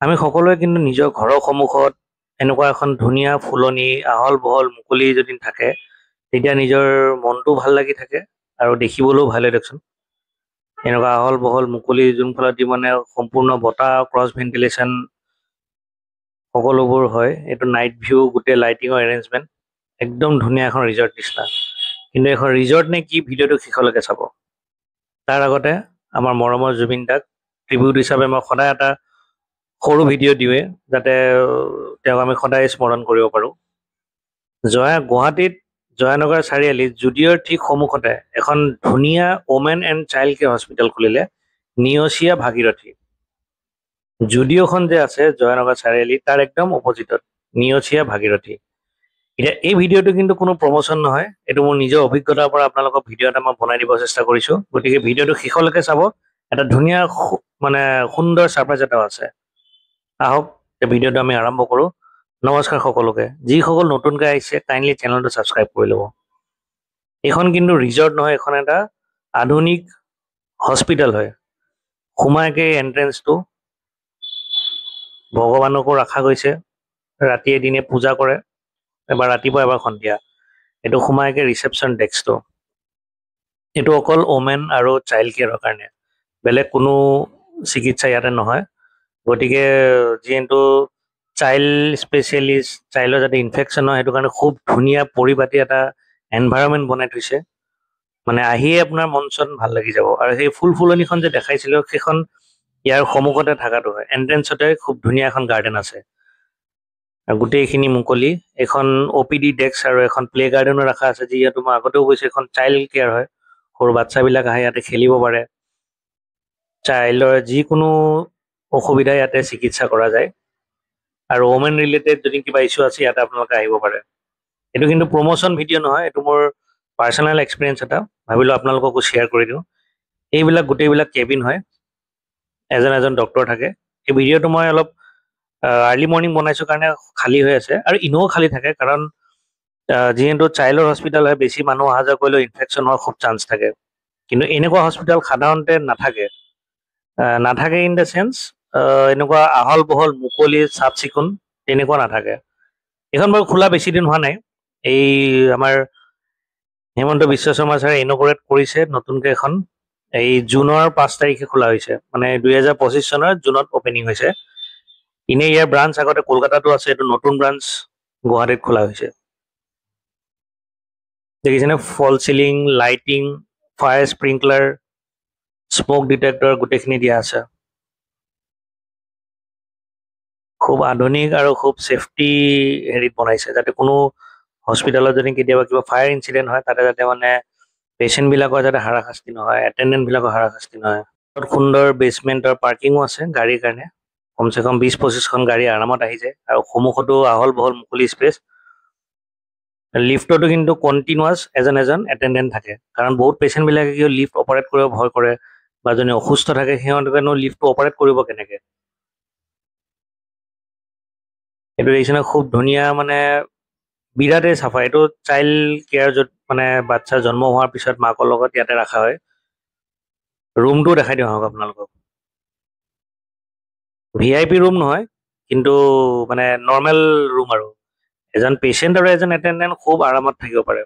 আমি সকলোৱে কিন্তু নিজৰ ঘৰৰ সন্মুখত এনেকুৱা এখন ধুনীয়া ফুলনি আহল বহল মুকলি যদি থাকে তেতিয়া নিজৰ মনটো ভাল লাগি থাকে আৰু দেখিবলৈও ভাল লাগে দিয়কচোন। এনেকুৱা আহল বহল মুকলি যোনফালেদি মানে সম্পূৰ্ণ বতাহ ক্ৰছ ভেন্টিলেশ্যন সকলোবোৰ হয়। এইটো নাইট ভিউ, গোটেই লাইটিঙৰ এৰেঞ্জমেণ্ট একদম ধুনীয়া এখন ৰিজৰ্ট নিচিনা। কিন্তু এখন ৰিজৰ্ট নে কি, ভিডিঅ'টো শেষলৈকে চাব। তাৰ আগতে আমাৰ মৰমৰ জুবিন দাক ট্ৰিবিউট হিচাপে মই সদায় এটা সৰু ভিডিঅ' দিওঁৱে, যাতে তেওঁক আমি সদায় স্মৰণ কৰিব পাৰোঁ। গুৱাহাটীত জয়ানগৰ চাৰিআলিত জুডিঅ'ৰ ঠিক সন্মুখতে এখন ধুনীয়া women and child care hospital খুলিলে নিয়চীয়া ভাগীৰথী। জুডিঅ'খন যে আছে জয়ানগৰ চাৰিআলি তাৰ একদম অপজিটত নিয়চীয়া ভাগীৰথী। এতিয়া এই ভিডিঅ'টো কিন্তু কোনো প্ৰমোচন নহয়, এইটো মোৰ নিজৰ অভিজ্ঞতাৰ পৰা আপোনালোকক ভিডিঅ' এটা মই বনাই দিব চেষ্টা কৰিছোঁ। গতিকে ভিডিঅ'টো শেষলৈকে চাব, এটা ধুনীয়া মানে সুন্দৰ ছাৰপ্ৰাইজ এটাও আছে। আহক এই ভিডিঅ'টো আমি আৰম্ভ কৰোঁ। নমস্কাৰ সকলোকে, যিসকল নতুনকৈ আহিছে কাইণ্ডলি চেনেলটো ছাবস্ক্ৰাইব কৰি ল'ব। এইখন কিন্তু ৰিজৰ্ট নহয়, এইখন এটা আধুনিক হস্পিটেল হয়। সোমাইকে এণ্ট্ৰেঞ্চটো ভগৱানকো ৰখা গৈছে, ৰাতিয়ে দিনে পূজা কৰে, এবাৰ ৰাতিপুৱা এবাৰ সন্ধিয়া। এইটো সোমাইকে ৰিচেপশ্যন ডেস্কটো, এইটো অকল ওমেন আৰু চাইল্ড কেয়াৰৰ কাৰণে, বেলেগ কোনো চিকিৎসা ইয়াতে নহয়। গতিকে যিহেতু চাইল্ড স্পেচিয়েলিষ্ট, চাইল্ডৰ যাতে ইনফেকশ্যন হয় সেইটো কাৰণে খুব ধুনীয়া পৰিপাটি এটা এনভাইৰনমেণ্ট বনাই থৈছে। মানে আহিয়ে আপোনাৰ মন চন ভাল লাগি যাব। আৰু সেই ফুলনিখন যে দেখাইছিলোঁ সেইখন ইয়াৰ সন্মুখতে থকাটো হয়। এণ্ট্ৰেঞ্চতে খুব ধুনীয়া এখন গাৰ্ডেন আছে আৰু গোটেইখিনি মুকলি। এখন OPD ডেস্ক আৰু এখন প্লে গাৰ্ডেনো ৰখা আছে, যিহেতু মই আগতেও কৈছোঁ এখন চাইল্ড কেয়াৰ হয়। সৰু বাচ্ছাবিলাক আহে ইয়াতে খেলিব পাৰে, চাইল্ডৰ যিকোনো অসুবিধা ইয়াতে চিকিৎসা কৰা যায়। আৰু ওমেন ৰিলেটেড যদি কিবা ইছ্যু আছে ইয়াতে আপোনালোকে আহিব পাৰে। এইটো কিন্তু প্ৰমোশ্যন ভিডিঅ' নহয়, এইটো মোৰ পাৰ্চনেল এক্সপিৰিয়েঞ্চ এটা, ভাবিলোঁ আপোনালোককো শ্বেয়াৰ কৰি দিওঁ। এইবিলাক গোটেইবিলাক কেবিন হয়, এজন ডক্টৰ থাকে। এই ভিডিঅ'টো মই অলপ আৰ্লি মৰ্ণিং বনাইছোঁ কাৰণে খালী হৈ আছে, আৰু এনেও খালী থাকে কাৰণ যিহেতু চাইল্ডৰ হস্পিটেল হয়, বেছি মানুহ অহা যোৱা কৰিলেও ইনফেকশ্যন হোৱাৰ খুব চান্স থাকে। কিন্তু এনেকুৱা হস্পিটেল সাধাৰণতে নাথাকে ইন দ্য চেন্স এনেকুৱা আহল বহল মুকলি চাফ চিকুণ তেনেকুৱা নাথাকে। এইখন বাৰু খোলা বেছি দিন হোৱা নাই, এই আমাৰ হিমন্ত বিশ্ব শৰ্মা ছাৰে ইন'গ্ৰেট কৰিছে নতুনকৈ এখন, এই জুনৰ 5 তাৰিখে খোলা হৈছে, মানে 2025 চনৰ জুনত অপেনিং হৈছে। এনেই ইয়াৰ ব্ৰাঞ্চ আগতে কলকাতাতো আছে, এইটো নতুন ব্ৰাঞ্চ গুৱাহাটীত খোলা হৈছে। দেখিছেনে, ফল ceiling, lighting, fire sprinkler, smoke detector গোটেইখিনি দিয়া আছে। খুব আধুনিক আৰু খুব ছেফটি হেৰিত বনাইছে, যাতে কোনো হস্পিটেলত যদি কেতিয়াবা কিবা ফায়াৰ ইনচিডেণ্ট হয় তাতে যাতে মানে পেচেণ্টবিলাকৰ যাতে হাৰাশাস্তি নহয়, এটেণ্ডেণ্টবিলাকৰ হাৰাশাস্তি নহয়। সুন্দৰ বেচমেণ্টৰ পাৰ্কিঙো আছে গাড়ীৰ কাৰণে, কমচে কম 20-25খন গাড়ী আৰামত আহি যায়। আৰু সন্মুখতো আহল বহল মুকলি স্পেচ। লিফ্টতো কিন্তু কণ্টিনিউৱাছ এজন এটেণ্ডেণ্ট থাকে, কাৰণ বহুত পেচেণ্টবিলাকে কি লিফ্ট অপাৰেট কৰিব ভয় কৰে, বা যোনে অসুস্থ থাকে সিহঁতেনো লিফ্টটো অপাৰেট কৰিব কেনেকৈ। এইটো দেখিছেনে, খুব ধুনীয়া, মানে বিৰাটেই চাফা। এইটো চাইল্ড কেয়াৰ, য'ত মানে বাচ্ছা জন্ম হোৱাৰ পিছত মাকৰ লগত ইয়াতে ৰখা হয়। ৰুমটো দেখাই দিওঁ আহক আপোনালোকক। VIP ৰুম নহয়, কিন্তু মানে নৰ্মেল ৰুম, আৰু এজন পেচেণ্ট আৰু এজন এটেণ্ডেণ্ট খুব আৰামত থাকিব পাৰে।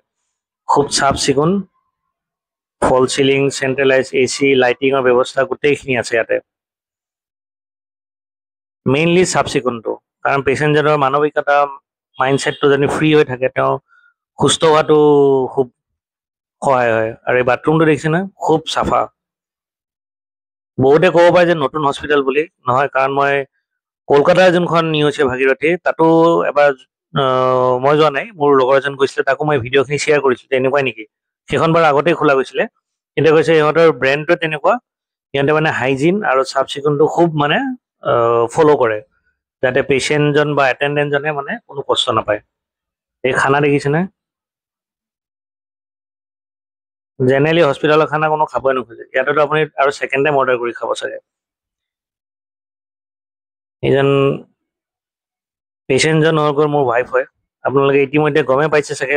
খুব চাফ চিকুণ, ফল চিলিং, চেণ্ট্ৰেলাইজ AC, লাইটিঙৰ ব্যৱস্থা গোটেইখিনি আছে ইয়াতে। মেইনলি চাফ চিকুণটো, কাৰণ পেচেণ্টজনৰ মানৱিকতা, মাইণ্ডছেটটো যদি ফ্ৰী হৈ থাকে তেওঁ সুস্থ হোৱাটো খুব সহায় হয়। আৰু এই বাথৰুমটো দেখিছেনে, খুব চাফা। বহুতে ক'ব পাৰে যে নতুন হস্পিটেল বুলি, নহয়, কাৰণ মই কলকাতাৰ যোনখন নিয়চীয়া ভাগীৰথী তাতো এবাৰ মই যোৱা নাই, মোৰ লগৰ এজন গৈছিলে, তাকো মই ভিডিঅ'খিনি শ্বেয়াৰ কৰিছিলোঁ যে এনেকুৱাই নেকি। সেইখন বাৰু আগতেই খোলা গৈছিলে, কিন্তু কৈছে সিহঁতৰ ব্ৰেণ্ডটো তেনেকুৱা, সিহঁতে মানে হাইজিন আৰু চাফ চিকুণটো খুব মানে ফ'ল' কৰে, যাতে পেচেণ্টজন বা এটেণ্ডেণ্টজনে মানে কোনো কষ্ট নাপায়। এই খানা দেখিছেনে, জেনেৰেলি হস্পিটেলৰ খানা কোনো খাবই নোখোজে, ইয়াতেতো আপুনি আৰু ছেকেণ্ড টাইম অৰ্ডাৰ কৰি খাব চাগে। এইজন পেচেণ্টজন হৈ মোৰ ৱাইফ হয়। আপোনালোকে ইতিমধ্যে গমেই পাইছে চাগে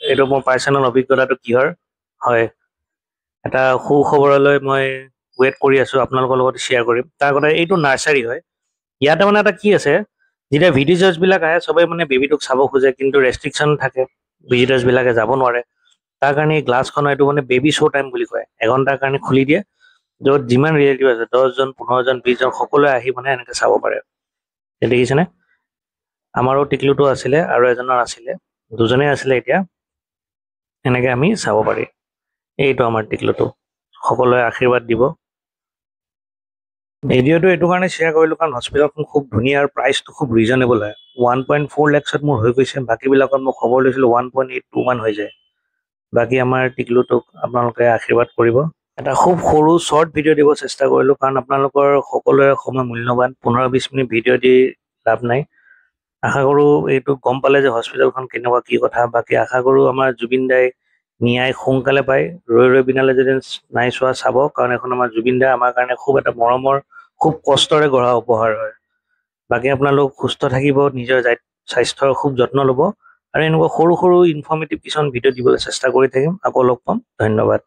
এইটো মোৰ পাৰ্চনেল অভিজ্ঞতাটো কিহৰ হয়। এটা সুখবৰলৈ মই ৱেইট কৰি আছোঁ, আপোনালোকৰ লগত শ্বেয়াৰ কৰিম। তাৰ আগতে এইটো নাৰ্চাৰী হয়, ইয়াতে মানে এটা কি আছে, যেতিয়া ভিডিঅ'জ বিলাক আহে চবেই মানে বেবীটোক চাব খোজে, কিন্তু ৰেষ্ট্ৰিকশ্যন থাকে, ভিজিটাৰ্ছ বিলাকে যাব নোৱাৰে। তাৰ কাৰণে এই গ্লাছখন এইটো মানে বেবী শ্ব' টাইম বুলি কয়, এঘণ্টাৰ কাৰণে খুলি দিয়ে, য'ত যিমান ৰিলেটিভ আছে 10জন 15জন 20জন সকলোৱে আহি মানে এনেকে চাব পাৰে। দেখিছেনে? আমাৰো টিকলুটো আছিলে আৰু এজনৰ আছিলে, দুজনেই আছিলে। এতিয়া এনেকে আমি চাব পাৰি। এইটো আমাৰ টিকলুটো, সকলোৱে আশীৰ্বাদ দিব। ভিডিঅ'টো এইটো কাৰণে শ্বেয়াৰ কৰিলোঁ কাৰণ হস্পিটেলখন খুব ধুনীয়া আৰু প্ৰাইচটো খুব ৰিজনেবল হয়। 1.4 lakhsত মোৰ হৈ গৈছে, বাকীবিলাকত মই খবৰ লৈছিলোঁ 1.82 মান হৈ যায়। বাকী আমাৰ টিকলুটোক আপোনালোকে আশীৰ্বাদ কৰিব। এটা খুব সৰু শ্বৰ্ট ভিডিঅ' দিব চেষ্টা কৰিলোঁ কাৰণ আপোনালোকৰ সকলোৰে সময় মূল্যৱান, 15-20 মিনিট ভিডিঅ' দি লাভ নাই। আশা কৰোঁ এইটো গম পালে যে হস্পিটেলখন কেনেকুৱা কি কথা। বাকী আশা কৰোঁ আমাৰ জুবিন দাই ন্যায় সোনকালে পায়। ৰৈ বিনালে যদি নাই চোৱা চাব, কাৰণ এখন আমাৰ জুবিন দা আমাৰ কাৰণে খুব এটা মৰমৰ, খুব কষ্টৰে গঢ়া উপহাৰ হয়। বাকী আপোনালোক সুস্থ থাকিব, নিজৰ স্বাস্থ্যৰ খুব যত্ন ল'ব, আৰু এনেকুৱা সৰু সৰু ইনফৰ্মেটিভ কিছুমান ভিডিঅ' দিবলৈ চেষ্টা কৰি থাকিম। আকৌ লগ পাম, ধন্যবাদ।